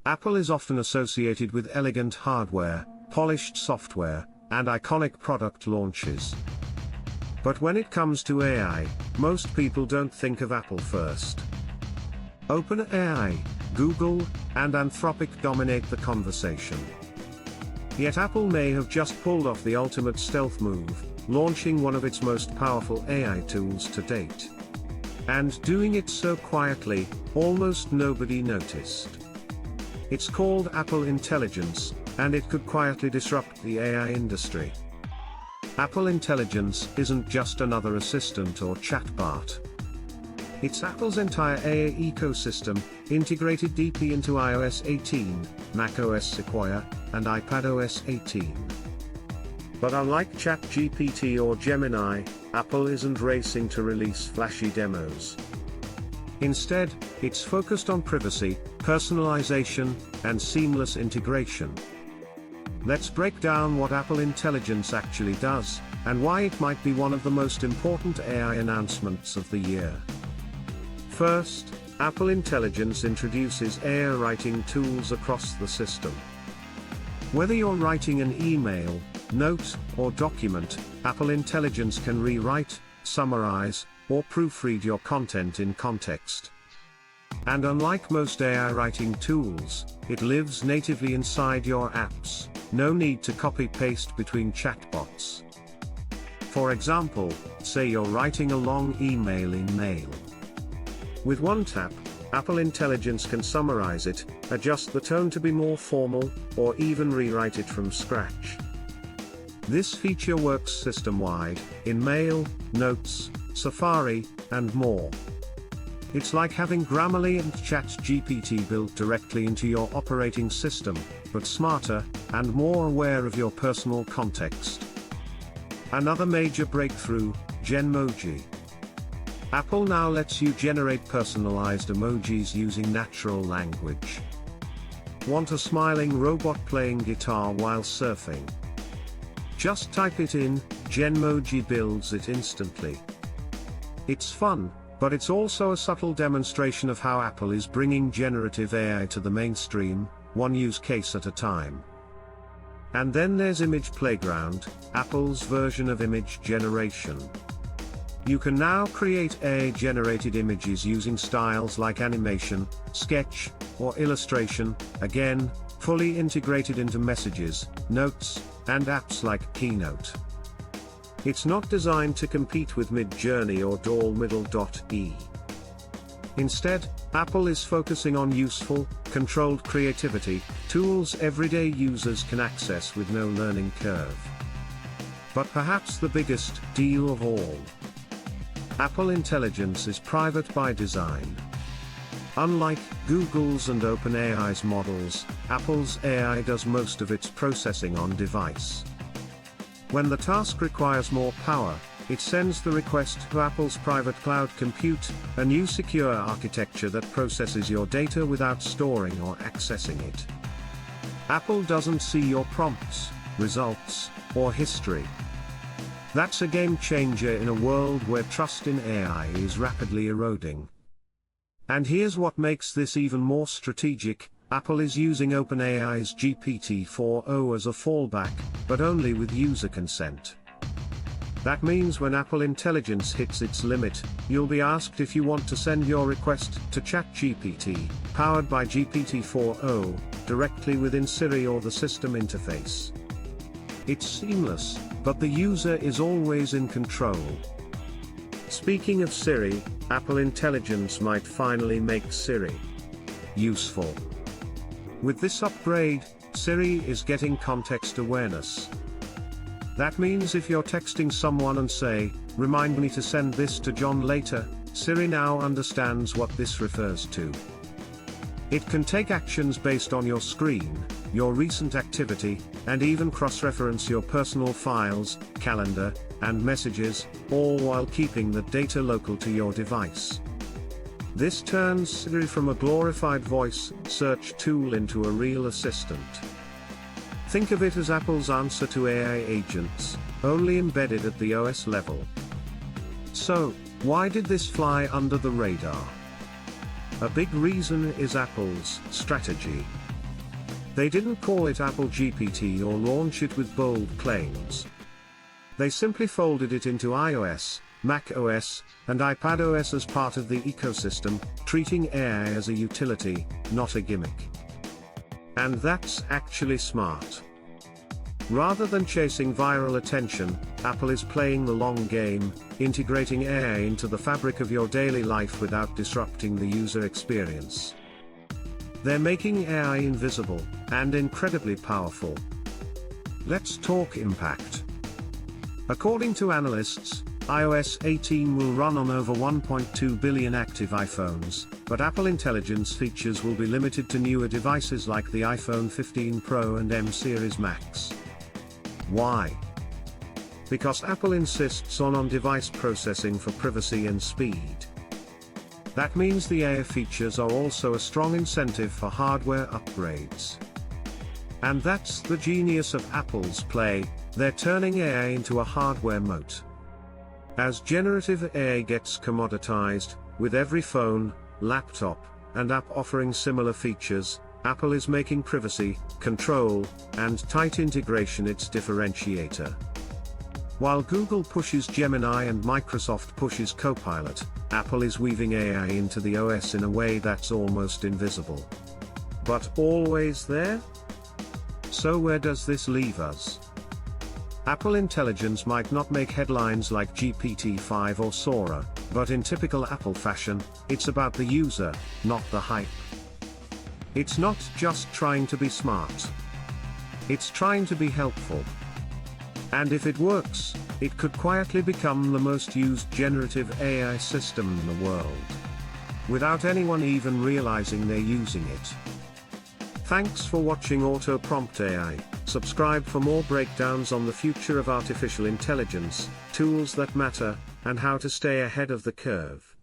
Apple is often associated with elegant hardware, polished software, and iconic product launches. But when it comes to AI, most people don't think of Apple first. OpenAI, Google, and Anthropic dominate the conversation. Yet Apple may have just pulled off the ultimate stealth move, launching one of its most powerful AI tools to date. And doing it so quietly, almost nobody noticed. It's called Apple Intelligence, and it could quietly disrupt the AI industry. Apple Intelligence isn't just another assistant or chatbot. It's Apple's entire AI ecosystem, integrated deeply into iOS 18, macOS Sequoia, and iPadOS 18. But unlike ChatGPT or Gemini, Apple isn't racing to release flashy demos. Instead, it's focused on privacy, personalization, and seamless integration. Let's break down what Apple Intelligence actually does, and why it might be one of the most important AI announcements of the year. First, Apple Intelligence introduces AI writing tools across the system. Whether you're writing an email, note, or document, Apple Intelligence can rewrite, summarize, or proofread your content in context. And unlike most AI writing tools, it lives natively inside your apps, no need to copy-paste between chatbots. For example, say you're writing a long email in Mail. With one tap, Apple Intelligence can summarize it, adjust the tone to be more formal, or even rewrite it from scratch. This feature works system-wide, in Mail, Notes, Safari, and more. It's like having Grammarly and ChatGPT built directly into your operating system, but smarter, and more aware of your personal context. Another major breakthrough, Genmoji. Apple now lets you generate personalized emojis using natural language. Want a smiling robot playing guitar while surfing? Just type it in, Genmoji builds it instantly. It's fun, but it's also a subtle demonstration of how Apple is bringing generative AI to the mainstream, one use case at a time. And then there's Image Playground, Apple's version of image generation. You can now create AI-generated images using styles like animation, sketch, or illustration, again, fully integrated into Messages, Notes, and apps like Keynote. It's not designed to compete with Midjourney or DALL-E. Instead, Apple is focusing on useful, controlled creativity, tools everyday users can access with no learning curve. But perhaps the biggest deal of all. Apple Intelligence is private by design. Unlike Google's and OpenAI's models, Apple's AI does most of its processing on device. When the task requires more power, it sends the request to Apple's private cloud compute, a new secure architecture that processes your data without storing or accessing it. Apple doesn't see your prompts, results, or history. That's a game changer in a world where trust in AI is rapidly eroding. And here's what makes this even more strategic: Apple is using OpenAI's GPT-4o as a fallback, but only with user consent. That means when Apple Intelligence hits its limit, you'll be asked if you want to send your request to ChatGPT, powered by GPT-4o, directly within Siri or the system interface. It's seamless, but the user is always in control. Speaking of Siri, Apple Intelligence might finally make Siri useful. With this upgrade, Siri is getting context awareness. That means if you're texting someone and say, "Remind me to send this to John later," Siri now understands what this refers to. It can take actions based on your screen, your recent activity, and even cross-reference your personal files, calendar, and messages, all while keeping the data local to your device. This turns Siri from a glorified voice search tool into a real assistant. Think of it as Apple's answer to AI agents, only embedded at the OS level. So, why did this fly under the radar? A big reason is Apple's strategy. They didn't call it Apple GPT or launch it with bold claims. They simply folded it into iOS, macOS, and iPadOS as part of the ecosystem, treating AI as a utility, not a gimmick. And that's actually smart. Rather than chasing viral attention, Apple is playing the long game, integrating AI into the fabric of your daily life without disrupting the user experience. They're making AI invisible, and incredibly powerful. Let's talk impact. According to analysts, iOS 18 will run on over 1.2 billion active iPhones, but Apple Intelligence features will be limited to newer devices like the iPhone 15 Pro and M series Max. Why? Because Apple insists on on-device processing for privacy and speed. That means the AI features are also a strong incentive for hardware upgrades. And that's the genius of Apple's play, they're turning AI into a hardware moat. As generative AI gets commoditized, with every phone, laptop, and app offering similar features, Apple is making privacy, control, and tight integration its differentiator. While Google pushes Gemini and Microsoft pushes Copilot, Apple is weaving AI into the OS in a way that's almost invisible. But always there? So where does this leave us? Apple Intelligence might not make headlines like GPT-5 or Sora, but in typical Apple fashion, it's about the user, not the hype. It's not just trying to be smart. It's trying to be helpful. And if it works, it could quietly become the most used generative AI system in the world, without anyone even realizing they're using it. Thanks for watching Auto Prompt AI. Subscribe for more breakdowns on the future of artificial intelligence, tools that matter, and how to stay ahead of the curve.